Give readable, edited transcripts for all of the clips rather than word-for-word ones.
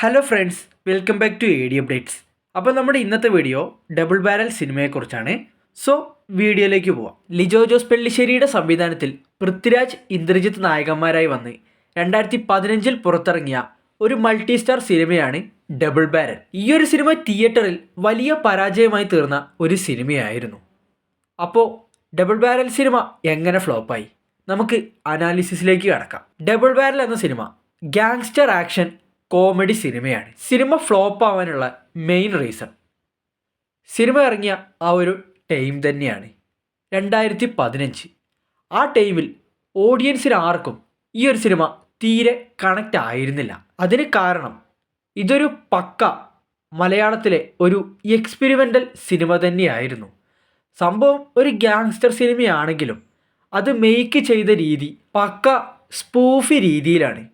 Hello friends, welcome back to A D updates. അപ്പോൾ നമ്മുടെ ഇന്നത്തെ വീഡിയോ ഡബിൾ ബാരൽ സിനിമയെക്കുറിച്ചാണ്. സോ വീഡിയോയിലേക്ക് പോവാം. ലിജോ ജോസ് പെല്ലിശ്ശേരിയുടെ സംവിധാനത്തിൽ പൃഥ്വിരാജ്, ഇന്ദ്രജിത്ത് നായകന്മാരായി വന്ന് 2015 പുറത്തിറങ്ങിയ ഒരു മൾട്ടി സ്റ്റാർ സിനിമയാണ് ഡബിൾ ബാരൽ. ഈ ഒരു സിനിമ തിയേറ്ററിൽ വലിയ പരാജയമായി തീർന്ന ഒരു സിനിമയായിരുന്നു. അപ്പോൾ ഡബിൾ ബാരൽ സിനിമ എങ്ങനെ ഫ്ലോപ്പായി? നമുക്ക് അനാലിസിസിലേക്ക് കടക്കാം. ഡബിൾ ബാരൽ എന്ന സിനിമ ഗാങ്സ്റ്റർ ആക്ഷൻ കോമഡി സിനിമയാണ്. സിനിമ ഫ്ലോപ്പ് ആവാനുള്ള മെയിൻ റീസൺ സിനിമ ഇറങ്ങിയ ആ ഒരു ടൈം തന്നെയാണ്, 2015. ആ ടൈമിൽ ഓഡിയൻസിന് ആർക്കും ഈ ഒരു സിനിമ തീരെ കണക്റ്റ് ആയിരുന്നില്ല. അതിന് കാരണം ഇതൊരു പക്ക മലയാളത്തിലെ ഒരു എക്സ്പെരിമെൻ്റൽ സിനിമ തന്നെയായിരുന്നു. സംഭവം ഒരു ഗാങ്സ്റ്റർ സിനിമയാണെങ്കിലും അത് മേക്ക് ചെയ്ത രീതി പക്ക സ്പൂഫി രീതിയിലാണ്.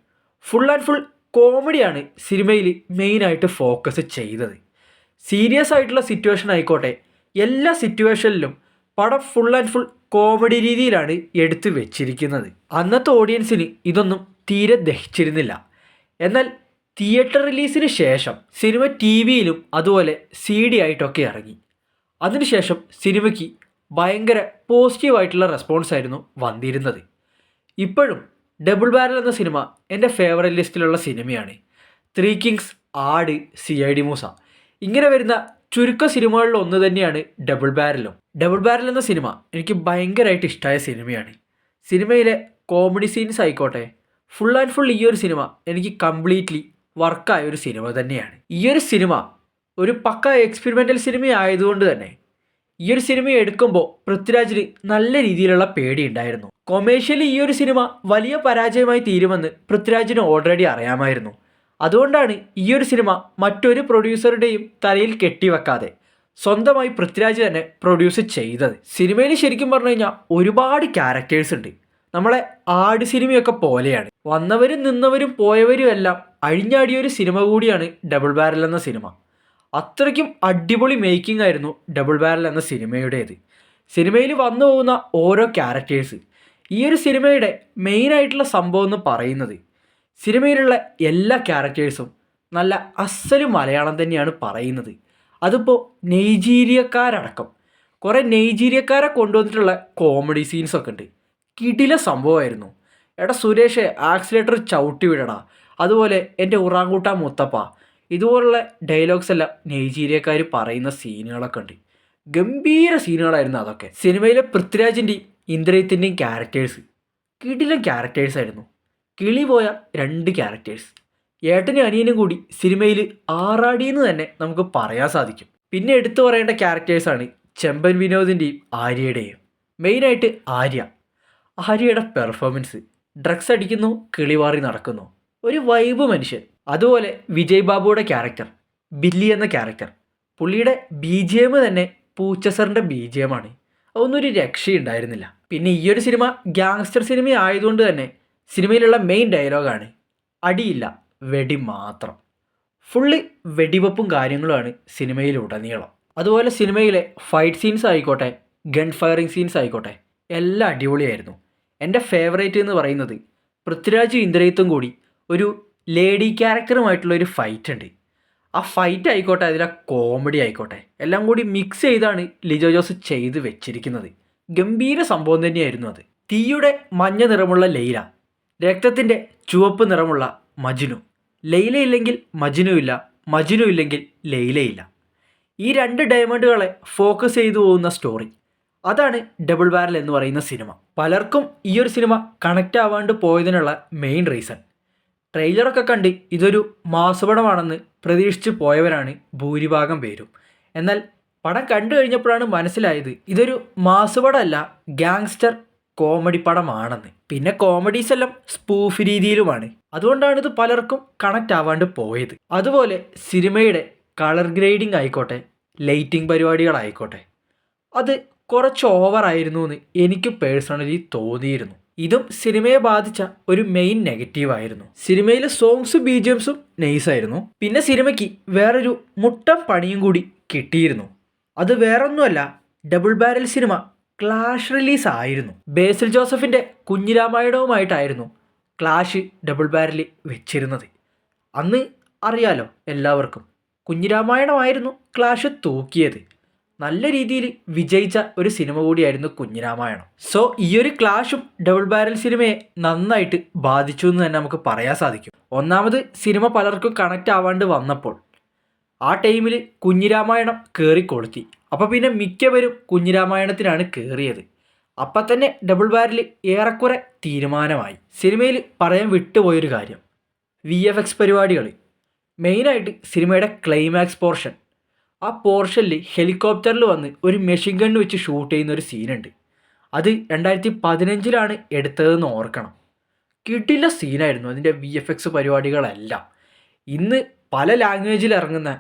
ഫുൾ ആൻഡ് ഫുൾ കോമഡിയാണ് സിനിമയിൽ മെയിനായിട്ട് ഫോക്കസ് ചെയ്തത്. സീരിയസ് ആയിട്ടുള്ള സിറ്റുവേഷൻ ആയിക്കോട്ടെ, എല്ലാ സിറ്റുവേഷനിലും പടം ഫുൾ ആൻഡ് ഫുൾ കോമഡി രീതിയിലാണ് എടുത്തു വെച്ചിരിക്കുന്നത്. അന്നത്തെ ഓഡിയൻസിന് ഇതൊന്നും തീരെ ദഹിച്ചിരുന്നില്ല. എന്നാൽ തിയേറ്റർ റിലീസിന് ശേഷം സിനിമ ടി വിയിലും അതുപോലെ CD ആയിട്ടൊക്കെ ഇറങ്ങി. അതിനുശേഷം സിനിമയ്ക്ക് ഭയങ്കര പോസിറ്റീവായിട്ടുള്ള റെസ്പോൺസ് ആയിരുന്നു വന്നിരുന്നത്. ഇപ്പോഴും ഡബിൾ ബാരൽ എന്ന സിനിമ എൻ്റെ ഫേവറേറ്റ് ലിസ്റ്റിലുള്ള സിനിമയാണ്. ത്രീ കിങ്സ്, ആട്, CID മൂസ ഇങ്ങനെ വരുന്ന ചുരുക്ക സിനിമകളിൽ ഒന്ന് തന്നെയാണ് ഡബിൾ ബാരലും. ഡബിൾ ബാരൽ എന്ന സിനിമ എനിക്ക് ഭയങ്കരമായിട്ട് ഇഷ്ടമായ സിനിമയാണ്. സിനിമയിലെ കോമഡി സീൻസ് ആയിക്കോട്ടെ, ഫുൾ ആൻഡ് ഫുൾ ഈ ഒരു സിനിമ എനിക്ക് കംപ്ലീറ്റ്ലി വർക്കായ ഒരു സിനിമ തന്നെയാണ്. ഈ ഒരു സിനിമ ഒരു പക്ക എക്സ്പെരിമെൻ്റൽ സിനിമ ആയതുകൊണ്ട് തന്നെ ഈ ഒരു സിനിമ എടുക്കുമ്പോൾ പൃഥ്വിരാജിന് നല്ല രീതിയിലുള്ള പേടി ഉണ്ടായിരുന്നു. കൊമേഴ്ഷ്യലി ഈ ഒരു സിനിമ വലിയ പരാജയമായി തീരുമെന്ന് പൃഥ്വിരാജിന് ഓൾറെഡി അറിയാമായിരുന്നു. അതുകൊണ്ടാണ് ഈ ഒരു സിനിമ മറ്റൊരു പ്രൊഡ്യൂസറുടെയും തലയിൽ കെട്ടിവെക്കാതെ സ്വന്തമായി പൃഥ്വിരാജ് തന്നെ പ്രൊഡ്യൂസ് ചെയ്തത്. സിനിമയിൽ ശരിക്കും പറഞ്ഞു കഴിഞ്ഞാൽ ഒരുപാട് ക്യാരക്ടേഴ്സ് ഉണ്ട്. നമ്മളെ ആട് സിനിമയൊക്കെ പോലെയാണ്. വന്നവരും നിന്നവരും പോയവരും എല്ലാം അഴിഞ്ഞാടിയൊരു സിനിമ കൂടിയാണ് ഡബിൾ ബാരൽ എന്ന സിനിമ. അത്രയ്ക്കും അടിപൊളി മേക്കിംഗ് ആയിരുന്നു ഡബിൾ ബാരൽ എന്ന സിനിമയുടേത്. സിനിമയിൽ വന്നു പോകുന്ന ഓരോ ക്യാരക്ടേഴ്സ്, ഈ ഒരു സിനിമയുടെ മെയിനായിട്ടുള്ള സംഭവം എന്ന് പറയുന്നത് സിനിമയിലുള്ള എല്ലാ ക്യാരക്ടേഴ്സും നല്ല അസല് മലയാളം തന്നെയാണ് പറയുന്നത്. അതിപ്പോൾ നൈജീരിയക്കാരടക്കം കുറേ നൈജീരിയക്കാരെ കൊണ്ടുവന്നിട്ടുള്ള കോമഡി സീൻസൊക്കെ ഉണ്ട്. കിടില സംഭവമായിരുന്നു. എടാ സുരേഷ്, ആക്സിലേറ്റർ ചവിട്ടി വിടടാ, അതുപോലെ എൻ്റെ ഉറാങ്കൂട്ടാ മുത്തപ്പ, ഇതുപോലുള്ള ഡയലോഗ്സ് എല്ലാം നൈജീരിയക്കാർ പറയുന്ന സീനുകളൊക്കെ ഉണ്ട്. ഗംഭീര സീനുകളായിരുന്നു അതൊക്കെ. സിനിമയിലെ പൃഥ്വിരാജിൻ്റെയും ഇന്ദ്രജിത്തിൻ്റെയും ക്യാരക്ടേഴ്സ് കിടിലൻ ക്യാരക്ടേഴ്സായിരുന്നു. കിളി പോയ 2 ക്യാരക്ടേഴ്സ്, ഏട്ടനും അനിയനും കൂടി സിനിമയിൽ ആറാടിയെന്ന് തന്നെ നമുക്ക് പറയാൻ സാധിക്കും. പിന്നെ എടുത്തു പറയേണ്ട ക്യാരക്ടേഴ്സാണ് ചെമ്പൻ വിനോദിൻ്റെയും ആര്യയുടെയും. മെയിനായിട്ട് ആര്യയുടെ പെർഫോമൻസ്. ഡ്രഗ്സ് അടിക്കുന്നു, കിളിവാറി നടക്കുന്നു, ഒരു വൈബ് മനുഷ്യൻ. അതുപോലെ വിജയ് ബാബുയുടെ ക്യാരക്ടർ, ബില്ലി എന്ന ക്യാരക്ടർ, പുള്ളിയുടെ BGM തന്നെ പൂച്ചസറിൻ്റെ BGM ആണ്. അതൊന്നും ഒരു രക്ഷയുണ്ടായിരുന്നില്ല. പിന്നെ ഈ ഒരു സിനിമ ഗാങ്സ്റ്റർ സിനിമ ആയതുകൊണ്ട് തന്നെ സിനിമയിലുള്ള മെയിൻ ഡയലോഗാണ് അടിയില്ല, വെടി മാത്രം. ഫുള്ള് വെടിവെപ്പും കാര്യങ്ങളുമാണ് സിനിമയിലുടനീളം. അതുപോലെ സിനിമയിലെ ഫൈറ്റ് സീൻസ് ആയിക്കോട്ടെ, ഗൺ ഫയറിങ് സീൻസ് ആയിക്കോട്ടെ, എല്ലാം അടിപൊളിയായിരുന്നു. എൻ്റെ ഫേവറേറ്റ് എന്ന് പറയുന്നത് പൃഥ്വിരാജും ഇന്ദ്രജിത്തും കൂടി ഒരു ലേഡി ക്യാരക്ടറുമായിട്ടുള്ള ഒരു ഫൈറ്റ് ഉണ്ട്. ആ ഫൈറ്റ് ആയിക്കോട്ടെ, അതിലെ കോമഡി ആയിക്കോട്ടെ, എല്ലാം കൂടി മിക്സ് ചെയ്താണ് ലിജോ ജോസ് ചെയ്ത് വെച്ചിരിക്കുന്നത്. ഗംഭീര സംഭവം തന്നെയായിരുന്നു അത്. തീയുടെ മഞ്ഞ നിറമുള്ള ലൈല, രക്തത്തിൻ്റെ ചുവപ്പ് നിറമുള്ള മജ്നു. ലൈല ഇല്ലെങ്കിൽ മജ്നു ഇല്ല, മജ്നു ഇല്ലെങ്കിൽ ലൈലയില്ല. ഈ 2 ഡയമണ്ടുകളെ ഫോക്കസ് ചെയ്തു പോകുന്ന സ്റ്റോറി, അതാണ് ഡബിൾ ബാരൽ എന്ന് പറയുന്ന സിനിമ. പലർക്കും ഈ ഒരു സിനിമ കണക്റ്റ് ആവാണ്ട് പോയതിനുള്ള മെയിൻ റീസൺ, ട്രെയിലറൊക്കെ കണ്ട് ഇതൊരു മാസപടമാണെന്ന് പ്രതീക്ഷിച്ച് പോയവരാണ് ഭൂരിഭാഗം പേരും. എന്നാൽ പടം കണ്ടു കഴിഞ്ഞപ്പോഴാണ് മനസ്സിലായത് ഇതൊരു മാസപടമല്ല, ഗാങ്സ്റ്റർ കോമഡി പടമാണെന്ന്. പിന്നെ കോമഡീസ് എല്ലാം സ്പൂഫ് രീതിയിലുമാണ്. അതുകൊണ്ടാണ് ഇത് പലർക്കും കണക്റ്റ് ആവാണ്ട് പോയത്. അതുപോലെ സിനിമയുടെ കളർ ഗ്രേഡിംഗ് ആയിക്കോട്ടെ, ലൈറ്റിംഗ് പരിപാടികളായിക്കോട്ടെ, അത് കുറച്ച് ഓവറായിരുന്നു എന്ന് എനിക്ക് പേഴ്സണലി തോന്നിയിരുന്നു. ഇതും സിനിമയെ ബാധിച്ച ഒരു മെയിൻ നെഗറ്റീവായിരുന്നു. സിനിമയിലെ സോങ്സും BGMസും നൈസായിരുന്നു. പിന്നെ സിനിമയ്ക്ക് വേറൊരു മുട്ടം പണിയും കൂടി കിട്ടിയിരുന്നു. അത് വേറൊന്നുമല്ല, double barrel cinema clash release ആയിരുന്നു. ബേസിൽ ജോസഫിൻ്റെ കുഞ്ഞിരാമായണവുമായിട്ടായിരുന്നു ക്ലാഷ് ഡബിൾ ബാരൽ വെച്ചിരുന്നത്. അന്ന് അറിയാലോ എല്ലാവർക്കും. കുഞ്ഞിരാമായണമായിരുന്നു ക്ലാഷ് തൂക്കിയത്. നല്ല രീതിയിൽ വിജയിച്ച ഒരു സിനിമ കൂടിയായിരുന്നു കുഞ്ഞിരാമായണം. സോ ഈ ഒരു ക്ലാഷും ഡബിൾ ബാരൽ സിനിമയെ നന്നായിട്ട് ബാധിച്ചു എന്ന് തന്നെ നമുക്ക് പറയാൻ സാധിക്കും. ഒന്നാമത് സിനിമ പലർക്കും കണക്റ്റ് ആവാണ്ട് വന്നപ്പോൾ ആ ടൈമിൽ കുഞ്ഞിരാമായണം കയറിക്കൊളുത്തി. അപ്പോൾ പിന്നെ മിക്കവരും കുഞ്ഞിരാമായണത്തിനാണ് കയറിയത്. അപ്പം തന്നെ ഡബിൾ ബാരൽ ഏറെക്കുറെ തീരുമാനമായി. സിനിമയിൽ പറയാൻ വിട്ടുപോയൊരു കാര്യം, VFX പരിപാടികൾ. മെയിനായിട്ട് സിനിമയുടെ ക്ലൈമാക്സ് പോർഷൻ. ആ പോർഷനിൽ ഹെലികോപ്റ്ററിൽ വന്ന് ഒരു മെഷീൻ ഗണ്ണ് വെച്ച് ഷൂട്ട് ചെയ്യുന്ന ഒരു സീനുണ്ട്. അത് 2015 എടുത്തതെന്ന് ഓർക്കണം. കിടില സീനായിരുന്നു അതിൻ്റെ VFX പരിപാടികളെല്ലാം. ഇന്ന് പല ലാംഗ്വേജിൽ ഇറങ്ങുന്ന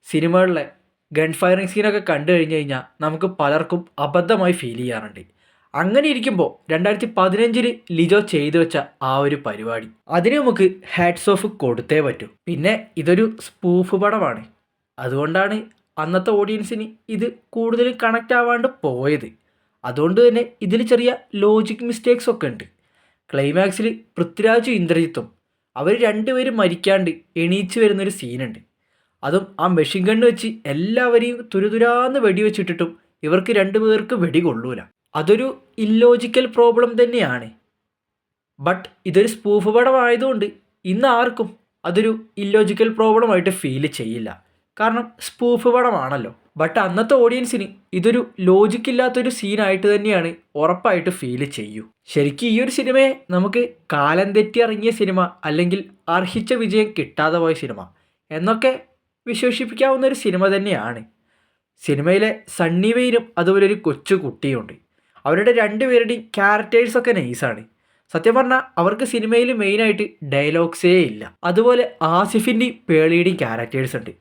സിനിമകളിലെ ഗൺ ഫയറിങ് സീനൊക്കെ കണ്ടു കഴിഞ്ഞ് കഴിഞ്ഞാൽ നമുക്ക് പലർക്കും അബദ്ധമായി ഫീൽ ചെയ്യാറുണ്ട്. അങ്ങനെ ഇരിക്കുമ്പോൾ 2015 ലിജോ ചെയ്തു വെച്ച ആ ഒരു പരിപാടി, അതിന് നമുക്ക് ഹാറ്റ്സ് ഓഫ് കൊടുത്തേ പറ്റൂ. പിന്നെ ഇതൊരു സ്പൂഫ് പടമാണ്, അതുകൊണ്ടാണ് അന്നത്തെ ഓഡിയൻസിന് ഇത് കൂടുതൽ കണക്റ്റ് ആവാണ്ട് പോയത്. അതുകൊണ്ട് തന്നെ ഇതിൽ ചെറിയ ലോജിക് മിസ്റ്റേക്സ് ഒക്കെ ഉണ്ട്. ക്ലൈമാക്സിൽ പൃഥ്വിരാജും ഇന്ദ്രജിത്തും അവർ രണ്ടുപേരും മരിക്കാണ്ട് എണീച്ച് വരുന്നൊരു സീനുണ്ട്. അതും ആ മെഷീൻ ഗണ്ണ് വെച്ച് എല്ലാവരെയും തുരുതുരാന്ന് വെടിവെച്ചിട്ടിട്ടും ഇവർക്ക് രണ്ടുപേർക്ക് വെടി കൊള്ളൂല. അതൊരു ഇല്ലോജിക്കൽ പ്രോബ്ലം തന്നെയാണ്. ബട്ട് ഇതൊരു സ്പൂഫ് പടമായതുകൊണ്ട് ഇന്ന് ആർക്കും അതൊരു ഇല്ലോജിക്കൽ പ്രോബ്ലമായിട്ട് ഫീൽ ചെയ്യില്ല. കാരണം സ്പൂഫ് പടമാണല്ലോ. ബട്ട് അന്നത്തെ ഓഡിയൻസിന് ഇതൊരു ലോജിക്കില്ലാത്തൊരു സീനായിട്ട് തന്നെയാണ് ഉറപ്പായിട്ട് ഫീൽ ചെയ്യൂ. ശരിക്കും ഈ ഒരു സിനിമയെ നമുക്ക് കാലം തെറ്റി ഇറങ്ങിയ സിനിമ, അല്ലെങ്കിൽ അർഹിച്ച വിജയം കിട്ടാതെ പോയ സിനിമ എന്നൊക്കെ വിശേഷിപ്പിക്കാവുന്ന ഒരു സിനിമ തന്നെയാണ്. സിനിമയിലെ സണ്ണി വെയിനും അതുപോലെ ഒരു കൊച്ചു കുട്ടിയുണ്ട്. അവരുടെ രണ്ടുപേരുടെയും ക്യാരക്ടേഴ്സൊക്കെ നൈസാണ്. സത്യം പറഞ്ഞാൽ അവർക്ക് സിനിമയിൽ മെയിനായിട്ട് ഡയലോഗ്സേ ഇല്ല. അതുപോലെ ആസിഫിൻ്റെയും പേളിയുടെയും ക്യാരക്ടേഴ്സ് ഉണ്ട്.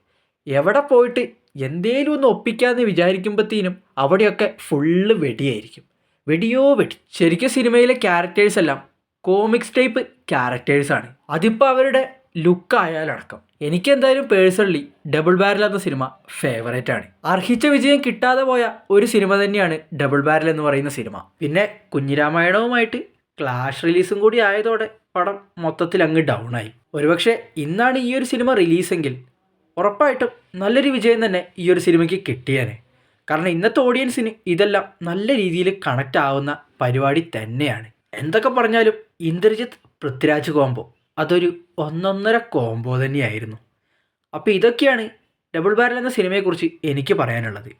എവിടെ പോയിട്ട് എന്തേലും ഒന്ന് ഒപ്പിക്കാമെന്ന് വിചാരിക്കുമ്പോഴത്തേനും അവിടെയൊക്കെ ഫുള്ള് വെടിയായിരിക്കും. വെടിയോ വെടി. ശരിക്കും സിനിമയിലെ ക്യാരക്ടേഴ്സ് എല്ലാം കോമിക്സ് ടൈപ്പ് ക്യാരക്ടേഴ്സാണ്. അതിപ്പോൾ അവരുടെ ലുക്കായാലടക്കം. എനിക്കെന്തായാലും പേഴ്സണലി ഡബിൾ ബാരൽ എന്ന സിനിമ ഫേവറേറ്റ് ആണ്. അർഹിച്ച വിജയം കിട്ടാതെ പോയ ഒരു സിനിമ തന്നെയാണ് ഡബിൾ ബാരൽ എന്ന് പറയുന്ന സിനിമ. പിന്നെ കുഞ്ഞിരാമായണവുമായിട്ട് ക്ലാഷ് റിലീസും കൂടി ആയതോടെ പടം മൊത്തത്തിൽ അങ്ങ് ഡൗൺ ആയി. ഒരുപക്ഷെ ഇന്നാണ് ഈ ഒരു സിനിമ റിലീസെങ്കിൽ ഉറപ്പായിട്ടും നല്ലൊരു വിജയം തന്നെ ഈ ഒരു സിനിമയ്ക്ക് കിട്ടിയേനെ. കാരണം ഇന്നത്തെ ഓഡിയൻസിന് ഇതെല്ലാം നല്ല രീതിയിൽ കണക്റ്റ് ആവുന്ന പരിപാടി തന്നെയാണ്. എന്തൊക്കെ പറഞ്ഞാലും ഇന്ദ്രജിത്ത് പൃഥ്വിരാജ് കോംബോ അതൊരു ഒന്നൊന്നര കോംബോ തന്നെയായിരുന്നു. അപ്പോൾ ഇതൊക്കെയാണ് ഡബിൾ ബാരൽ എന്ന സിനിമയെക്കുറിച്ച് എനിക്ക് പറയാനുള്ളത്.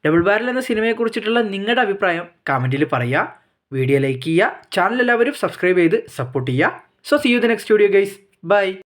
ഡബിൾ ബാരൽ എന്ന സിനിമയെക്കുറിച്ചിട്ടുള്ള നിങ്ങളുടെ അഭിപ്രായം കമൻറ്റിൽ പറയുക. വീഡിയോ ലൈക്ക് ചെയ്യുക. ചാനൽ എല്ലാവരും സബ്സ്ക്രൈബ് ചെയ്ത് സപ്പോർട്ട് ചെയ്യുക. So see you the next video guys. By.